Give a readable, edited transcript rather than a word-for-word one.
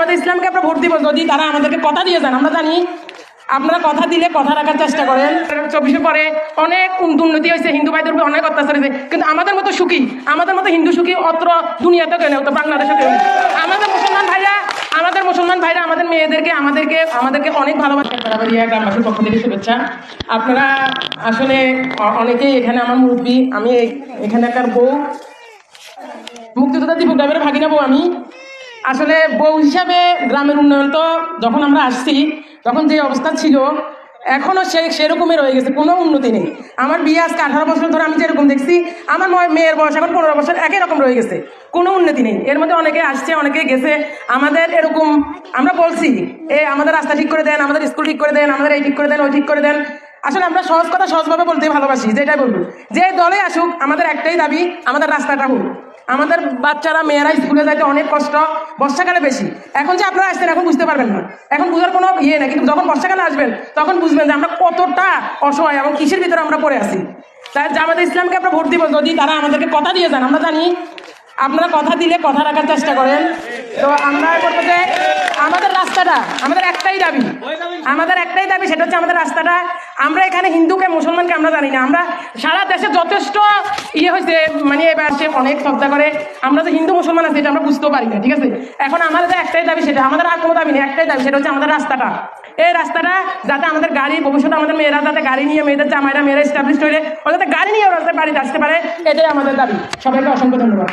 জামাতে ইসলামকে আমরা ভোট দিব যদি তারা আমাদেরকে কথা দিয়ে যান। আমরা জানি আপনারা কথা দিলে কথা রাখার চেষ্টা করেন। 24 পরে অনেক উন্নতি হয়েছে, হিন্দু ভাইদের উপর অনেক অত্যাচার হয়েছে, কিন্তু আমাদের মতো সুখী, আমাদের মতো হিন্দু সুখী অত্র দুনিয়াতে কেন, তো বাংলাদেশে কেউ নেই। আমাদের মুসলমান ভাইরা আমাদের মেয়েদেরকে আমাদেরকে অনেক ভালোবাসে। গ্রামবাসীর পক্ষ থেকে শুভেচ্ছা। আপনারা আসলে অনেকেই এখানে আমার মুরব্বী, আমি এখানে একটা বউ, মুক্তিযোদ্ধা দীপক গ্রামের ভাগিনা বউ। আমি আসলে বউ হিসাবে গ্রামের উন্নয়ন তো যখন আমরা আসছি তখন যে অবস্থা ছিল এখনো সেরকমই রয়ে গেছে, কোনো উন্নতি নেই। আমার বিয়ে আজকে 18 বছর ধরে আমি যেরকম দেখছি, আমার মেয়ের বয়স এখন 15 বছর, একই রকম রয়ে গেছে, কোনো উন্নতি নেই। এর মধ্যে অনেকে আসছে, অনেকে গেছে। আমাদের এরকম আমরা বলছি আমাদের রাস্তা ঠিক করে দেন, আমাদের স্কুল ঠিক করে দেন, আমাদের এই ঠিক করে দেন, ওই ঠিক করে দেন। আসলে আমরা সহজ কথা সহজভাবে বলতে ভালোবাসি, যেটাই বলবো, যে দলে আসুক আমাদের একটাই দাবি, আমাদের রাস্তাটা হোক। আমাদের বাচ্চারা মেয়েরা স্কুলে যাইতে অনেক কষ্ট, বর্ষাকালে বেশি। এখন যে আপনারা আসছেন এখন বুঝতে পারবেন না, এখন বুঝার কোনো ইয়ে নেই, কিন্তু যখন বর্ষাকালে আসবেন তখন বুঝবেন যে আমরা কতটা অসহায় এবং কিসের ভিতরে আমরা পড়ে আছি। তাই জামাতে ইসলামকে আমরা ভোট দিব যদি তারা আমাদেরকে কথা দিয়ে যান। আমরা জানি আপনারা কথা দিলে কথা রাখার চেষ্টা করেন। তো আমরা বলবো যে আমাদের রাস্তাটা, আমাদের একটাই দাবি, সেটা হচ্ছে আমাদের রাস্তাটা। আমরা এখানে হিন্দুকে মুসলমানকে আমরা জানি না, আমরা সারা দেশে যথেষ্ট হয়েছে, মানে এবার সে অনেক শ্রদ্ধা করে, আমরা যে হিন্দু মুসলমান আছে এটা আমরা বুঝতেও পারি না, ঠিক আছে। এখন আমাদের একটাই দাবি, সেটা আমাদের আর কোনো দাবি নেই, একটাই দাবি, সেটা হচ্ছে আমাদের রাস্তাটা। এই রাস্তাটা যাতে আমাদের গাড়ি, ভবিষ্যতে আমাদের মেয়েরা যাতে গাড়ি নিয়ে, মেয়েদের জামাইরা মেয়েরা এস্টাবলিশ হইলে যাতে গাড়ি নিয়ে রাস্তায় বাড়িতে আসতে পারে, এটাই আমাদের দাবি। সবাইকে অসংখ্য ধন্যবাদ।